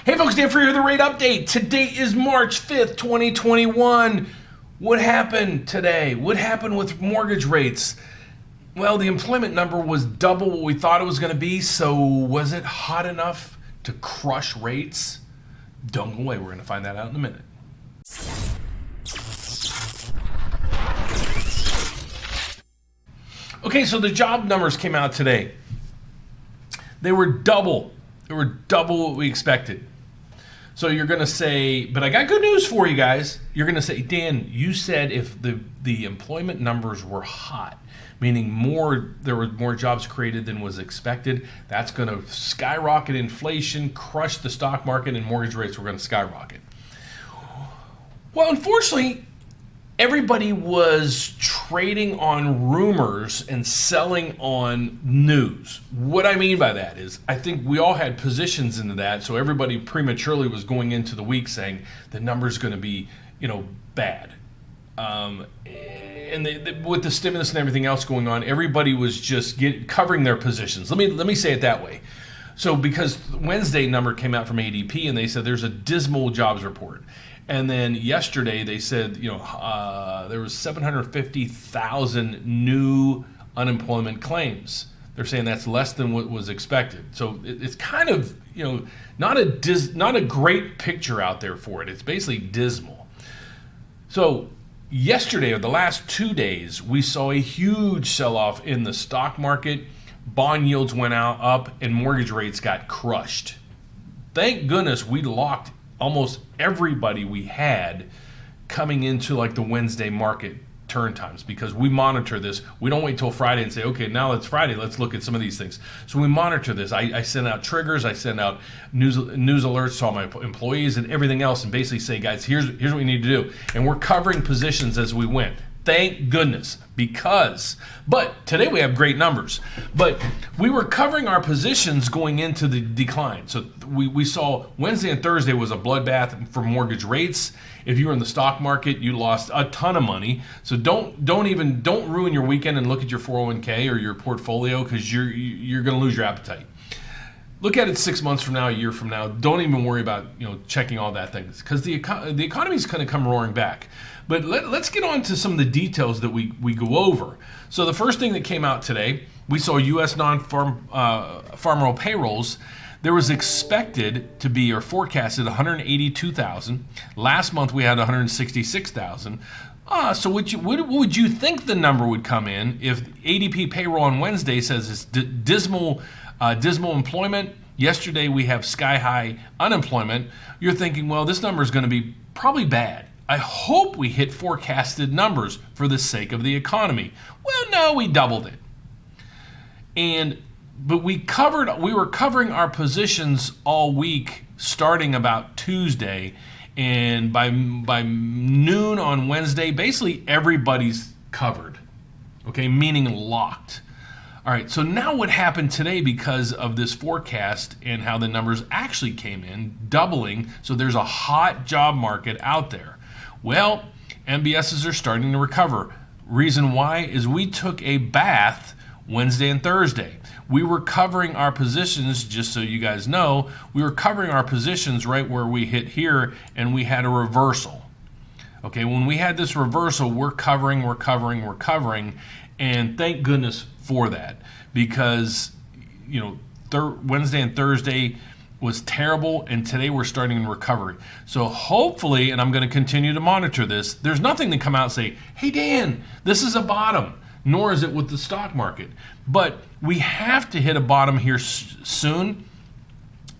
Hey folks, Dan Frio, the rate update. Today is March 5th, 2021. What happened today? What happened with mortgage rates? Well, the employment number was double what we thought it was going to be, so was it hot enough to crush rates? Don't go away, we're going to find that out in a minute. Okay, so the job numbers came out today. They were double. What we expected. So you're going to say, but I got good news for you guys. You're going to say, Dan, you said if the employment numbers were hot, meaning there were more jobs created than was expected, that's going to skyrocket inflation, crush the stock market, and mortgage rates were going to skyrocket. Well, unfortunately, everybody was trading on rumors and selling on news. What I mean by that is I think we all had positions into that, so everybody prematurely was going into the week saying the number's going to be, bad. And with the stimulus and everything else going on, everybody was just covering their positions. Let me say it that way. So because Wednesday number came out from ADP and they said there's a dismal jobs report. And then yesterday they said, there was 750,000 new unemployment claims. They're saying that's less than what was expected. So it's kind of, not a great picture out there for it. It's basically dismal. So yesterday, or the last 2 days, we saw a huge sell-off in the stock market. Bond yields went up and mortgage rates got crushed. Thank goodness we locked almost everybody we had coming into like the Wednesday market turn times, because we monitor this. We don't wait till Friday and say, okay, now it's Friday, let's look at some of these things. So we monitor this. I send out triggers, I send out news alerts to all my employees and everything else, and basically say, guys, here's what we need to do. And we're covering positions as we went. Thank goodness, but today we have great numbers. But we were covering our positions going into the decline. So we saw Wednesday and Thursday was a bloodbath for mortgage rates. If you were in the stock market, you lost a ton of money. So don't ruin your weekend and look at your 401k or your portfolio, because you're going to lose your appetite. Look at it 6 months from now, a year from now. Don't even worry about checking all that things, because the economy is going to come roaring back. But let's get on to some of the details that we go over. So the first thing that came out today, we saw U.S. non-farm payrolls. There was expected to be, or forecasted, 182,000. Last month we had 166,000. So what would you think the number would come in if ADP payroll on Wednesday says it's dismal employment? Yesterday we have sky high unemployment. You're thinking, well, this number is going to be probably bad. I hope we hit forecasted numbers for the sake of the economy. Well, no, we doubled it. But we were covering our positions all week starting about Tuesday, and by noon on Wednesday, basically everybody's covered. Okay, meaning locked. All right, so now what happened today because of this forecast and how the numbers actually came in, doubling, so there's a hot job market out there. Well, MBSs are starting to recover. Reason why is we took a bath Wednesday and Thursday. We were covering our positions, just so you guys know, we were covering our positions right where we hit here, and we had a reversal. Okay, when we had this reversal, we're covering, and thank goodness for that, because Wednesday and Thursday was terrible, and today we're starting in recovery. So hopefully, and I'm going to continue to monitor this, there's nothing to come out and say, hey Dan, this is a bottom, nor is it with the stock market. But we have to hit a bottom here soon.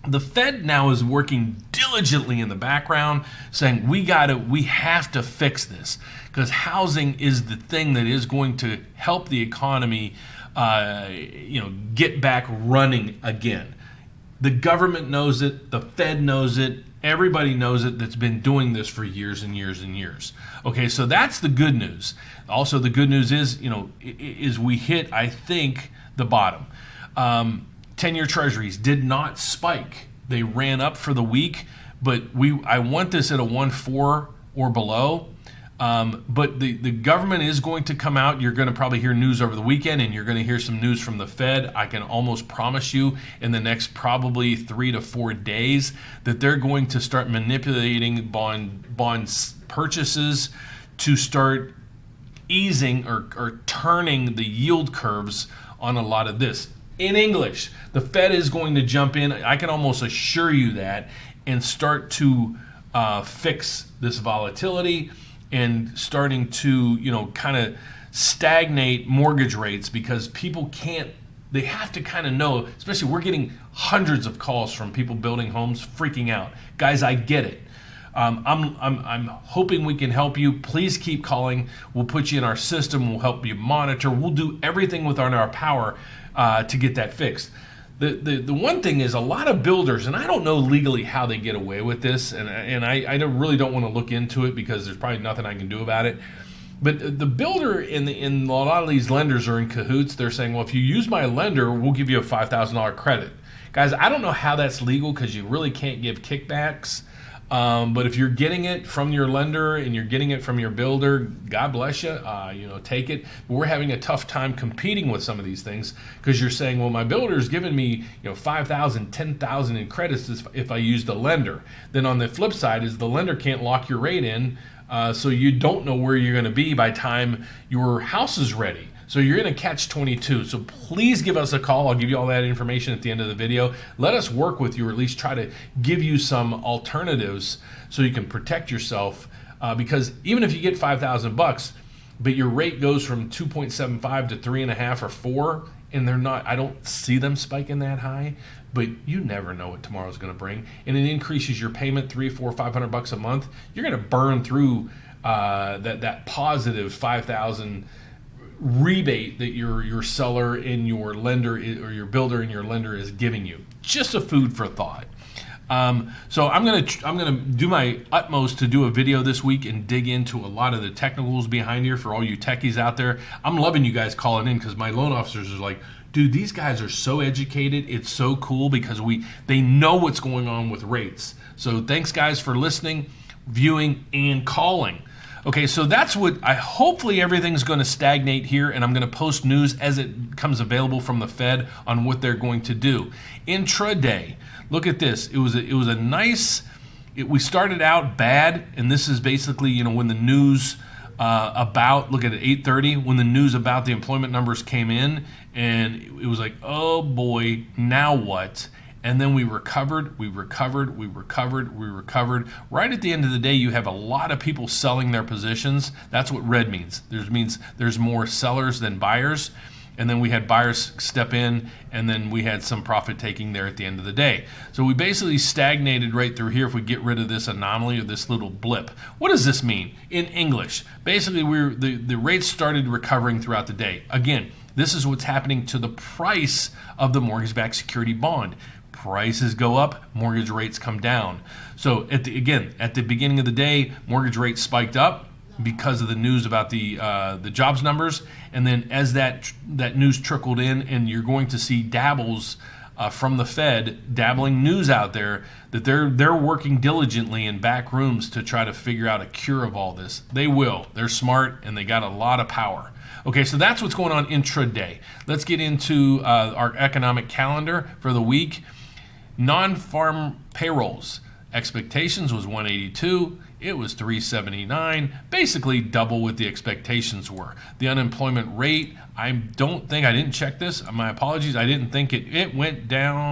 The Fed now is working diligently in the background, saying we have to fix this, because housing is the thing that is going to help the economy get back running again. The government knows it, the Fed knows it, everybody knows it that's been doing this for years and years and years. Okay, so that's the good news. Also, the good news is, is we hit, I think, the bottom. 10-year treasuries did not spike. They ran up for the week, but I want this at a 1.4 or below. But the government is going to come out. You're going to probably hear news over the weekend, and you're going to hear some news from the Fed. I can almost promise you in the next probably 3 to 4 days that they're going to start manipulating bonds purchases to start easing or turning the yield curves on a lot of this. In English, the Fed is going to jump in, I can almost assure you that, and start to fix this volatility and starting to, kind of stagnate mortgage rates, because people they have to kind of know, especially we're getting hundreds of calls from people building homes freaking out. Guys, I get it. I'm hoping we can help you. Please keep calling. We'll put you in our system. We'll help you monitor. We'll do everything within our power to get that fixed. The one thing is, a lot of builders, and I don't know legally how they get away with this, and I really don't want to look into it because there's probably nothing I can do about it. But the builder in a lot of these lenders are in cahoots. They're saying, well, if you use my lender, we'll give you a $5,000 credit. Guys, I don't know how that's legal because you really can't give kickbacks. But if you're getting it from your lender and you're getting it from your builder, God bless you. Take it. But we're having a tough time competing with some of these things because you're saying, well, my builder's giving me, $5,000, $10,000 in credits if I use the lender. Then on the flip side is the lender can't lock your rate in, so you don't know where you're going to be by time your house is ready. So you're in a catch-22. So please give us a call. I'll give you all that information at the end of the video. Let us work with you, or at least try to give you some alternatives so you can protect yourself. Because even if you get $5,000, but your rate goes from 2.75 to 3.5 or 4, and I don't see them spiking that high, but you never know what tomorrow's going to bring. And it increases your payment $300, $400, $500 a month. You're going to burn through that positive $5,000 rebate that your seller and your lender, or your builder and your lender, is giving you. Just a food for thought. So I'm gonna do my utmost to do a video this week and dig into a lot of the technicals behind here for all you techies out there. I'm loving you guys calling in because my loan officers are like, dude, these guys are so educated. It's so cool because they know what's going on with rates. So thanks guys for listening, viewing, and calling. Okay, so that's hopefully everything's going to stagnate here, and I'm going to post news as it becomes available from the Fed on what they're going to do. Intraday, look at this. It was a nice, we started out bad, and this is basically, when the news look at it, 8:30, when the news about the employment numbers came in, and it was like, oh boy, now what? And then we recovered. Right at the end of the day, you have a lot of people selling their positions. That's what red means. There's more sellers than buyers. And then we had buyers step in, and then we had some profit taking there at the end of the day. So we basically stagnated right through here if we get rid of this anomaly or this little blip. What does this mean in English? Basically, the rates started recovering throughout the day. Again, this is what's happening to the price of the mortgage-backed security bond. Prices go up, mortgage rates come down. So at the beginning of the day, mortgage rates spiked up because of the news about the jobs numbers, and then as that news trickled in, and you're going to see dabbles from the Fed, dabbling news out there that they're working diligently in back rooms to try to figure out a cure of all this. They will. They're smart and they got a lot of power. Okay, so that's what's going on intraday. Let's get into our economic calendar for the week. Non-farm payrolls. Expectations was 182. It was 379. Basically double what the expectations were. The unemployment rate, I didn't check this. My apologies. I didn't think it went down.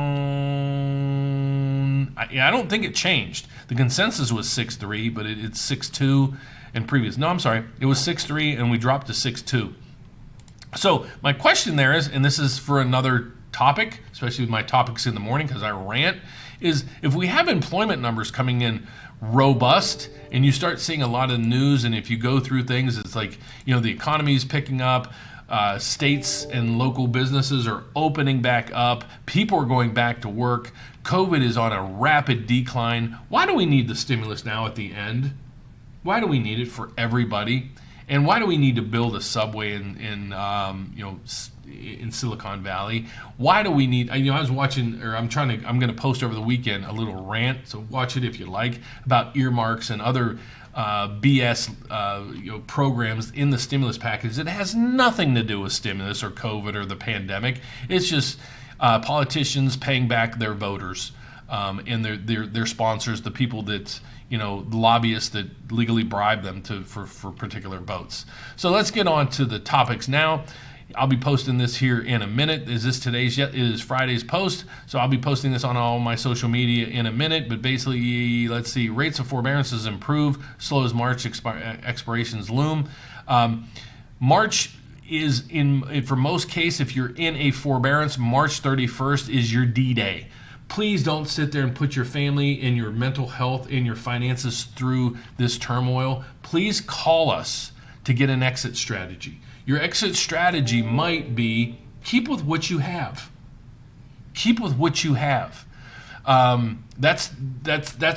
I don't think it changed. The consensus was 6.3, but it's 6.2 and previous. No, I'm sorry. It was 6.3 and we dropped to 6.2. So my question there is, and this is for another topic, especially with my topics in the morning because I rant, is if we have employment numbers coming in robust and you start seeing a lot of news, and if you go through things, it's like, the economy is picking up, states and local businesses are opening back up, people are going back to work, COVID is on a rapid decline. Why do we need the stimulus now at the end? Why do we need it for everybody? And why do we need to build a subway in Silicon Valley? Why do we need? I was watching, or I'm going to post over the weekend a little rant. So watch it if you like, about earmarks and other BS programs in the stimulus package. It has nothing to do with stimulus or COVID or the pandemic. It's just politicians paying back their voters and their sponsors, the people that the lobbyists that legally bribe them for particular votes. So let's get on to the topics now. I'll be posting this here in a minute. Is this today's yet? It is Friday's post. So I'll be posting this on all my social media in a minute. But basically, let's see. Rates of forbearances improve. Slow as March expirations loom. March is for most cases, if you're in a forbearance, March 31st is your D-Day. Please don't sit there and put your family and your mental health and your finances through this turmoil. Please call us to get an exit strategy. Your exit strategy might be keep with what you have. Keep with what you have. That's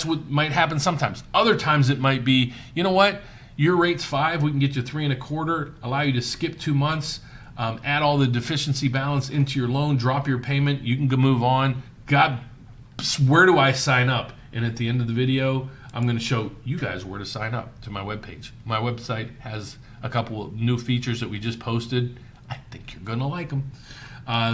what might happen sometimes. Other times it might be, you know what? Your rate's 5. We can get you 3.25. Allow you to skip 2 months. Add all the deficiency balance into your loan. Drop your payment. You can go move on. God, where do I sign up? And at the end of the video, I'm going to show you guys where to sign up to my webpage. My website has a couple of new features that we just posted. I think you're going to like them.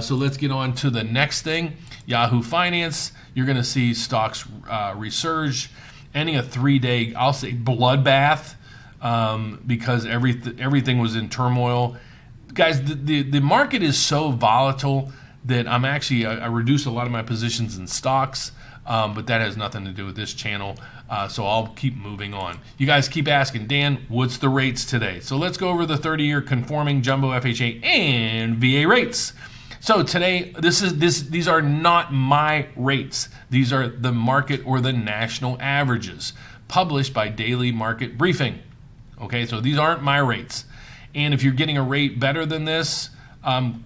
So let's get on to the next thing. Yahoo Finance. You're going to see stocks resurge, ending a 3-day, I'll say, bloodbath because everything was in turmoil. Guys, the market is so volatile that I reduced a lot of my positions in stocks, but that has nothing to do with this channel. So I'll keep moving on. You guys keep asking, Dan, what's the rates today? So let's go over the 30-year conforming jumbo FHA and VA rates. So today, these are not my rates. These are the market or the national averages published by Daily Market Briefing. Okay, so these aren't my rates. And if you're getting a rate better than this,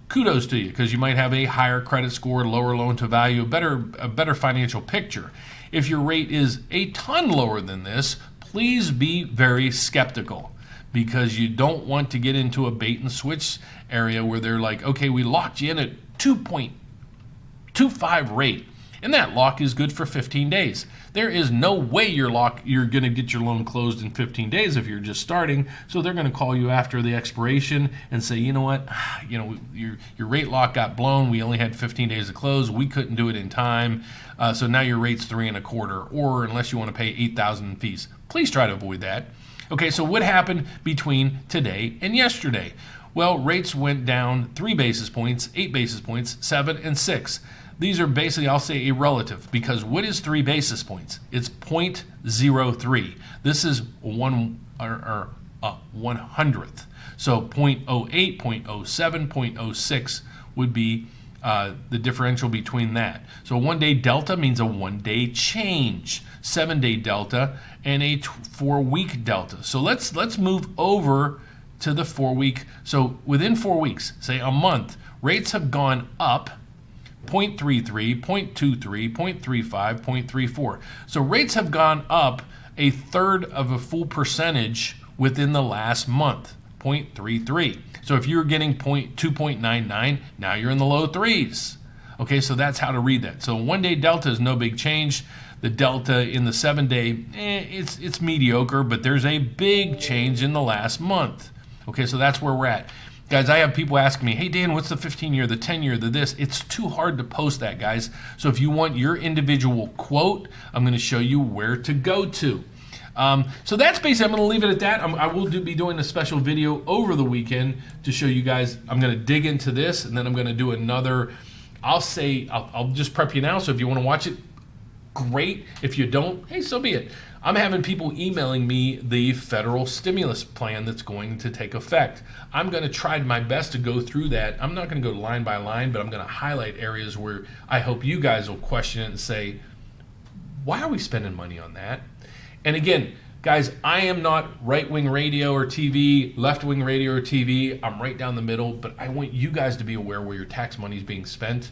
kudos to you, because you might have a higher credit score, lower loan to value, a better financial picture. If your rate is a ton lower than this, please be very skeptical, because you don't want to get into a bait and switch area where they're like, okay, we locked you in at 2.25 rate, and that lock is good for 15 days. There is no way you're going to get your loan closed in 15 days if you're just starting. So they're going to call you after the expiration and say, you know what, your rate lock got blown. We only had 15 days to close. We couldn't do it in time. So now your rate's 3.25, or unless you want to pay $8,000 in fees. Please try to avoid that. Okay, so what happened between today and yesterday? Well, rates went down 3 basis points, 8 basis points, 7, and 6. These are basically, I'll say, a relative, because what is 3 basis points? It's 0.03. This is 1/100th. So 0.08, 0.07, 0.06 would be the differential between that. So a 1-day delta means a 1-day change, 7-day delta, and a 4-week delta. So let's move over to the 4-week. So within 4 weeks, say a month, rates have gone up 0.33, 0.23, 0.35, 0.34. So rates have gone up 1/3 of a full percentage within the last month, 0.33. So if you were getting 2.99, now you're in the low 3s. Okay, so that's how to read that. So 1-day delta is no big change. The delta in the 7-day, it's mediocre, but there's a big change in the last month. Okay, so that's where we're at. Guys, I have people asking me, hey, Dan, what's the 15-year, the 10-year, the this? It's too hard to post that, guys. So if you want your individual quote, I'm going to show you where to go to. So that's basically, I'm going to leave it at that. I will be doing a special video over the weekend to show you guys. I'm going to dig into this, and then I'm going to do another. I'll just prep you now, so if you want to watch it, great. If you don't, hey, so be it. I'm having people emailing me the federal stimulus plan that's going to take effect. I'm going to try my best to go through that. I'm not going to go line by line, but I'm going to highlight areas where I hope you guys will question it and say, why are we spending money on that? And again, guys, I am not right-wing radio or TV, left-wing radio or TV. I'm right down the middle, but I want you guys to be aware where your tax money is being spent.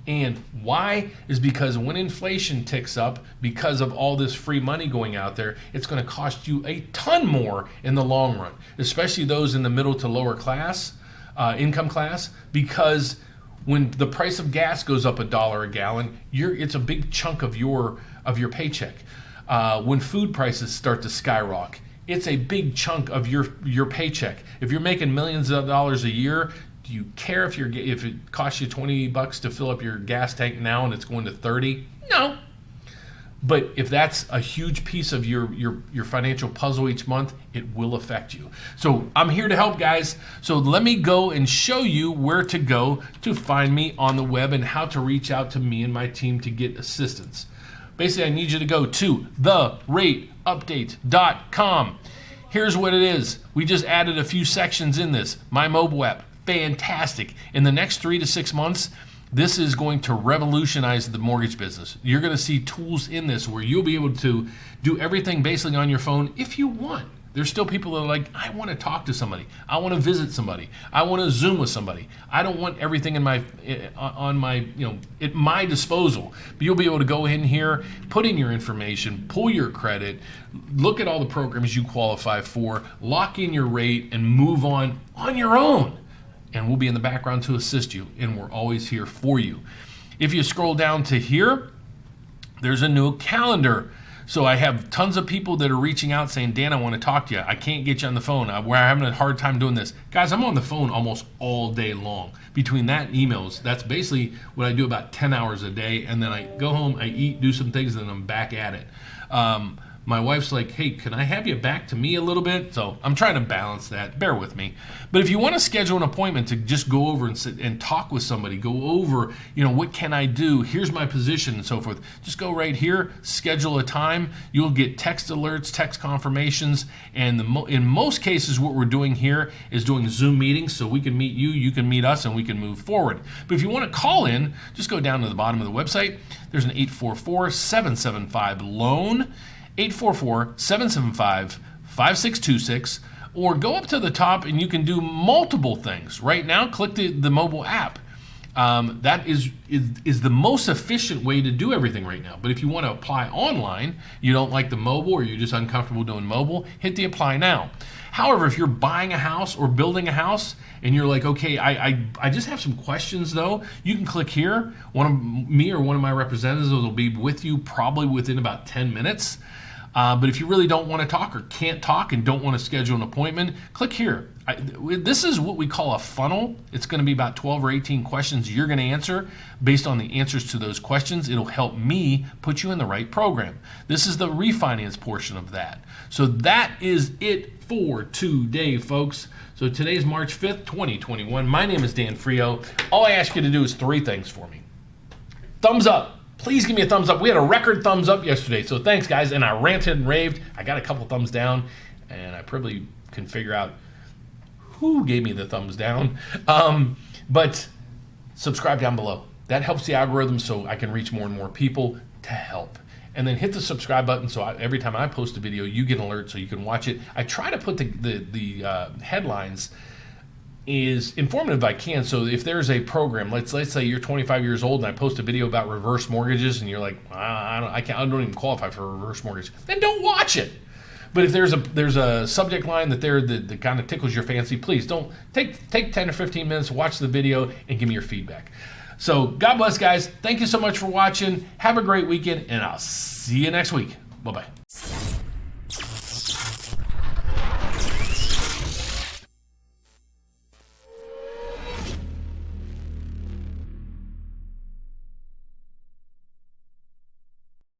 And why is because when inflation ticks up, because of all this free money going out there, it's going to cost you a ton more in the long run, especially those in the middle to lower class, income class, because when the price of gas goes up $1 a gallon, it's a big chunk of your paycheck. When food prices start to skyrocket, it's a big chunk of your paycheck. If you're making millions of dollars a year, do you care if it costs you $20 to fill up your gas tank now and it's going to 30? No. But if that's a huge piece of your financial puzzle each month, it will affect you. So I'm here to help, guys. So let me go and show you where to go to find me on the web and how to reach out to me and my team to get assistance. Basically, I need you to go to therateupdate.com. Here's what it is. We just added a few sections in this. My mobile app, fantastic. In the next 3 to 6 months, this is going to revolutionize the mortgage business. You're going to see tools in this where you'll be able to do everything basically on your phone if you want. There's still people that are like, I want to talk to somebody. I want to visit somebody. I want to Zoom with somebody. I don't want everything at my disposal. But you'll be able to go in here, put in your information, pull your credit, look at all the programs you qualify for, lock in your rate, and move on your own. And we'll be in the background to assist you, and we're always here for you. If you scroll down to here, there's a new calendar. So I have tons of people that are reaching out saying, Dan, I want to talk to you. I can't get you on the phone. We're having a hard time doing this. Guys, I'm on the phone almost all day long. Between that and emails, that's basically what I do about 10 hours a day. And then I go home, I eat, do some things, and then I'm back at it. My wife's like, hey, can I have you back to me a little bit? So I'm trying to balance that. Bear with me. But if you want to schedule an appointment to just go over and sit and talk with somebody, go over, what can I do? Here's my position and so forth. Just go right here, schedule a time. You'll get text alerts, text confirmations. And in most cases, what we're doing here is doing Zoom meetings so we can meet you, you can meet us, and we can move forward. But if you want to call in, just go down to the bottom of the website. There's an 844-775-LOAN. 844-775-5626, or go up to the top and you can do multiple things. Right now, click the mobile app. That is the most efficient way to do everything right now. But if you want to apply online, you don't like the mobile or you're just uncomfortable doing mobile, hit the apply now. However, if you're buying a house or building a house and you're like, okay, I just have some questions though, you can click here. Me or one of my representatives will be with you probably within about 10 minutes. But if you really don't want to talk or can't talk and don't want to schedule an appointment, click here. This is what we call a funnel. It's going to be about 12 or 18 questions you're going to answer. Based on the answers to those questions, it'll help me put you in the right program. This is the refinance portion of that. So that is it for today, folks. So today's March 5th, 2021. My name is Dan Frio. All I ask you to do is 3 things for me. Thumbs up. Please give me a thumbs up. We had a record thumbs up yesterday, so thanks, guys. And I ranted and raved. I got a couple thumbs down, and I probably can figure out who gave me the thumbs down. But subscribe down below. That helps the algorithm so I can reach more and more people to help. And then hit the subscribe button so every time I post a video, you get an alert so you can watch it. I try to put the headlines is informative if I can. So if there's a program, let's say you're 25 years old and I post a video about reverse mortgages and you're like, I don't even qualify for a reverse mortgage, then don't watch it. But if there's a subject line that kind of tickles your fancy, please don't take 10 or 15 minutes, watch the video, and give me your feedback. So God bless, guys. Thank you so much for watching. Have a great weekend, and I'll see you next week. Bye-bye.